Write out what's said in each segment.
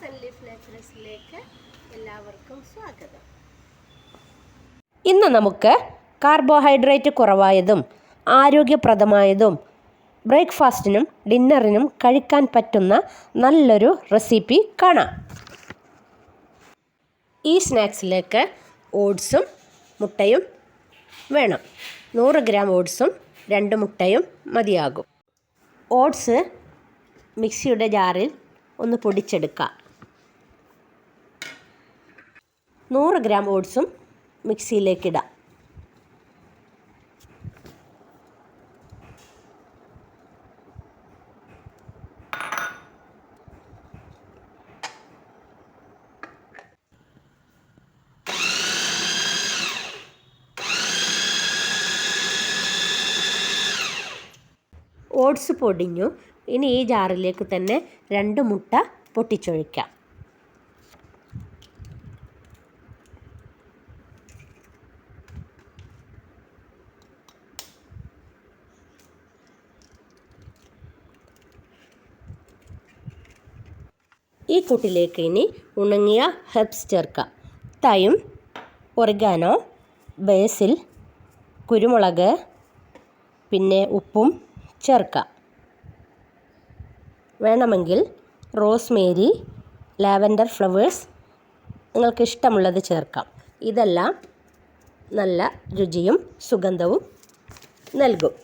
And leaf നേച്ചറൽസിലേക്ക് എല്ലാവർക്കും സ്വാഗതം. ഇന്ന് നമുക്ക് കാർബോഹൈഡ്രേറ്റ് കുറവായതും ആരോഗ്യപ്രദമായതും ബ്രേക്ക്ഫാസ്റ്റിനും ഡിന്നറിനും കഴിക്കാൻ പറ്റുന്ന നല്ലൊരു റെസിപ്പി കാണാം. ഈ സ്നാക്സിലേക്ക് ഓട്സും മുട്ടയും വേണം. 100 ഗ്രാം ഓട്സും 2 മുട്ടയും മതിയാകും. ഓട്സ് മിക്സിയുടെ ജാറിൽ ഒന്ന് പൊടിച്ചെടുക്കാം. 100 ഗ്രാം ഓട്സും മിക്സിയിലേക്കിടാം. ഓട്സ് പൊടിഞ്ഞു. ഇനി ഈ ജാറിലേക്ക് തന്നെ 2 മുട്ട പൊട്ടിച്ചൊഴിക്കാം. ഈ കൂട്ടിലേക്ക് ഇനി ഉണങ്ങിയ ഹെർബ്സ് ചേർക്കാം. തൈം, ഒറിഗാനോ, ബേസിൽ, കുരുമുളക്, പിന്നെ ഉപ്പും ചേർക്കാം. വേണമെങ്കിൽ റോസ്മേരി, ലാവൻഡർ ഫ്ലവേഴ്സ് നിങ്ങൾക്ക് ഇഷ്ടമുള്ളത് ചേർക്കാം. ഇതെല്ലാം നല്ല രുചിയും സുഗന്ധവും നൽകും.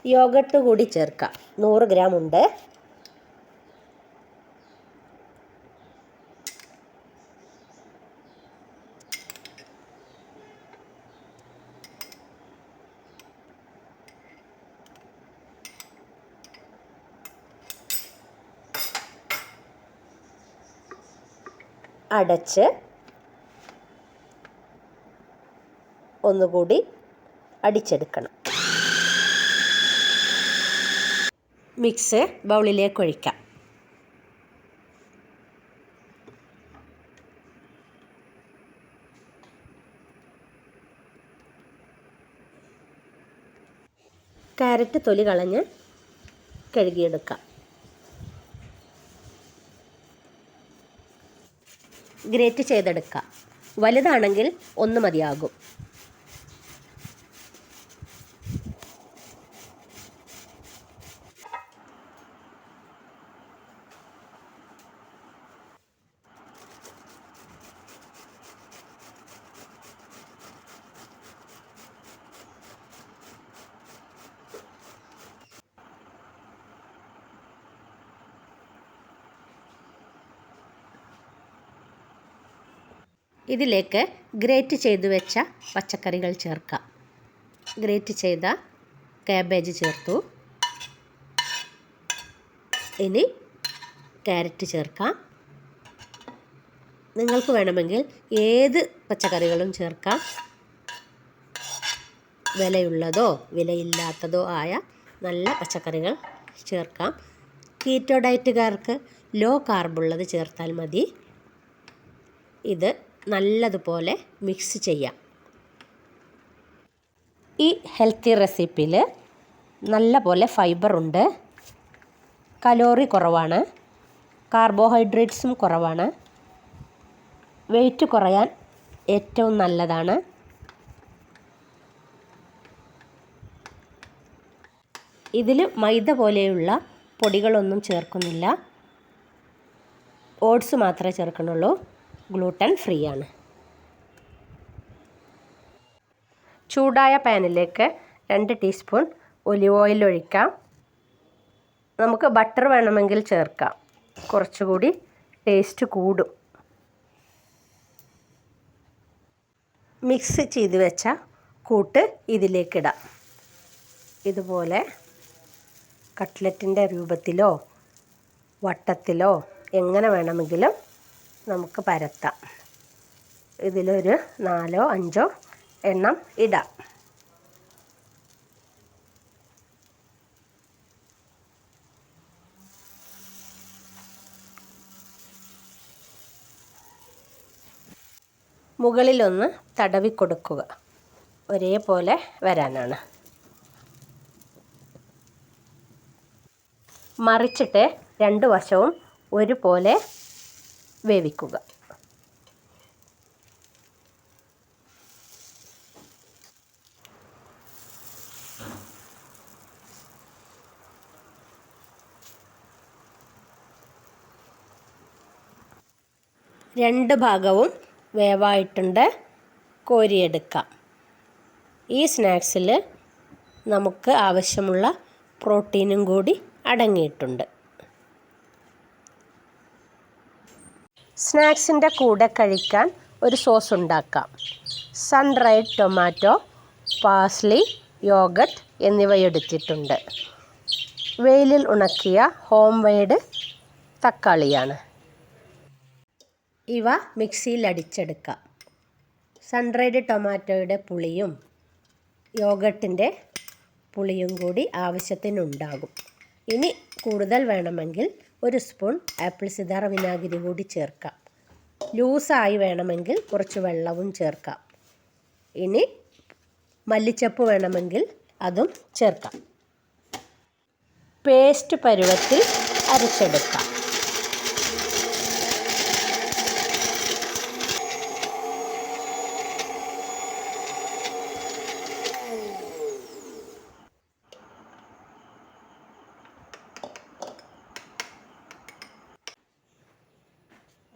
യോഗട്ട് കൂടി ചേർക്കാം. 100 ഗ്രാം ഉണ്ട്. അടച്ച് ഒന്നുകൂടി അടിച്ചെടുക്കണം. മിക്സ് ബൗളിലേക്ക് ഒഴിക്കാം. ക്യാരറ്റ് തൊലി കളഞ്ഞ് കഴുകിയെടുക്കാം. ഗ്രേറ്റ് ചെയ്തെടുക്കാം. വലുതാണെങ്കിൽ 1 മതിയാകും. ഇതിലേക്ക് ഗ്രേറ്റ് ചെയ്തു വെച്ച പച്ചക്കറികൾ ചേർക്കാം. ഗ്രേറ്റ് ചെയ്ത കാബേജ് ചേർത്തു. ഇനി ക്യാരറ്റ് ചേർക്കാം. നിങ്ങൾക്ക് വേണമെങ്കിൽ ഏത് പച്ചക്കറികളും ചേർക്കാം. വിലയുള്ളതോ വിലയില്ലാത്തതോ ആയ നല്ല പച്ചക്കറികൾ ചേർക്കാം. കീറ്റോ ഡയറ്റുകാർക്ക് ലോ കാർബുള്ളത് ചേർത്താൽ മതി. ഇത് നല്ലതുപോലെ മിക്സ് ചെയ്യാം. ഈ ഹെൽത്തി റെസിപ്പിയിൽ നല്ല പോലെ ഫൈബർ ഉണ്ട്. കലോറി കുറവാണ്. കാർബോഹൈഡ്രേറ്റ്സും കുറവാണ്. വെയിറ്റ് കുറയാൻ ഏറ്റവും നല്ലതാണ്. ഇതിൽ മൈദ പോലെയുള്ള പൊടികളൊന്നും ചേർക്കുന്നില്ല. ഓട്സ് മാത്രമേ ചേർക്കുന്നുള്ളൂ. ഗ്ലൂട്ടൻ ഫ്രീ ആണ്. ചൂടായ പാനിലേക്ക് 2 ടീസ്പൂൺ ഒലിവ് ഓയിൽ ഒഴിക്കാം. നമുക്ക് ബട്ടർ വേണമെങ്കിൽ ചേർക്കാം. കുറച്ചുകൂടി ടേസ്റ്റ് കൂടും. മിക്സ് ചെയ്ത് വെച്ച കൂട്ട് ഇതിലേക്കിടാം. ഇതുപോലെ കട്ട്ലറ്റിൻ്റെ രൂപത്തിലോ വട്ടത്തിലോ എങ്ങനെ വേണമെങ്കിലും നമുക്ക് പരത്താം. ഇതിലൊരു 4 5 എണ്ണം ഇടാം. മുകളിലൊന്ന് തടവി കൊടുക്കുക. ഒരേപോലെ വരാനാണ്. മറിച്ചിട്ട് രണ്ട് വശവും ഒരുപോലെ വേവിക്കുക. രണ്ട് ഭാഗവും വേവായിട്ടുണ്ട്, കോരിയെടുക്കാം. ഈ സ്നാക്സിൽ നമുക്ക് ആവശ്യമുള്ള പ്രോട്ടീനും കൂടി അടങ്ങിയിട്ടുണ്ട്. സ്നാക്സിൻ്റെ കൂടെ കഴിക്കാൻ ഒരു സോസ് ഉണ്ടാക്കാം. Sun dried tomato, parsley, yoghurt എന്നിവ എടുത്തിട്ടുണ്ട്. വെയിലിൽ ഉണക്കിയ ഹോം മെയ്ഡ് തക്കാളിയാണ്. ഇവ മിക്സിയിൽ അടിച്ചെടുക്കാം. സൺ ഡ്രൈഡ് ടൊമാറ്റോയുടെ പുളിയും യോഗട്ടിൻ്റെ പുളിയും കൂടി ആവശ്യത്തിനുണ്ടാകും. ഇനി കൂടുതൽ വേണമെങ്കിൽ ഒരു സ്പൂൺ ആപ്പിൾ സിതാർ വിനാഗിരി കൂടി ചേർക്കാം. ലൂസായി വേണമെങ്കിൽ കുറച്ച് വെള്ളവും ചേർക്കാം. ഇനി മല്ലിച്ചപ്പ് വേണമെങ്കിൽ അതും ചേർക്കാം. പേസ്റ്റ് പരുവത്തിൽ അരച്ചെടുക്കാം.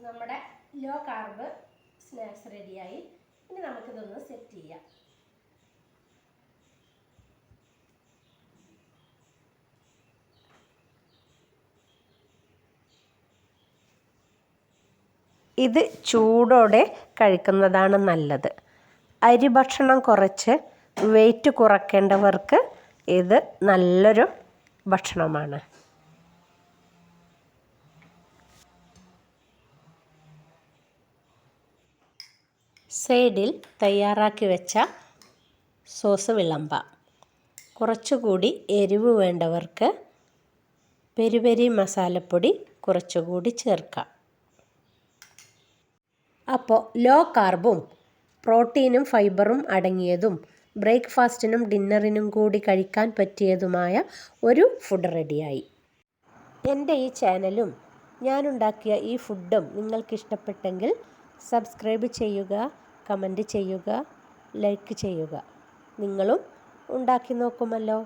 നമ്മുടെ ലോ കാർബ് സ്നാക്സ് റെഡിയായി. ഇനി നമുക്കിതൊന്ന് സെറ്റ് ചെയ്യാം. ഇത് ചൂടോടെ കഴിക്കുന്നതാണ് നല്ലത്. അരി ഭക്ഷണം കുറച്ച് വെയിറ്റ് കുറയ്ക്കേണ്ടവർക്ക് ഇത് നല്ലൊരു ഭക്ഷണമാണ്. സൈഡിൽ തയ്യാറാക്കി വെച്ച സോസ് വിളമ്പാം. കുറച്ചുകൂടി എരിവ് വേണ്ടവർക്ക് പെരി പെരി മസാലപ്പൊടി കുറച്ചുകൂടി ചേർക്കാം. അപ്പോൾ ലോ കാർബും പ്രോട്ടീനും ഫൈബറും അടങ്ങിയതും ബ്രേക്ക്ഫാസ്റ്റിനും ഡിന്നറിനും കൂടി കഴിക്കാൻ പറ്റിയതുമായ ഒരു ഫുഡ് റെഡിയായി. എൻ്റെ ഈ ചാനലും ഞാനുണ്ടാക്കിയ ഈ ഫുഡും നിങ്ങൾക്കിഷ്ടപ്പെട്ടെങ്കിൽ സബ്സ്ക്രൈബ് ചെയ്യുക, കമൻറ്റ് ചെയ്യുക, ലൈക്ക് ചെയ്യുക. നിങ്ങളും ഉണ്ടാക്കി നോക്കുമല്ലോ.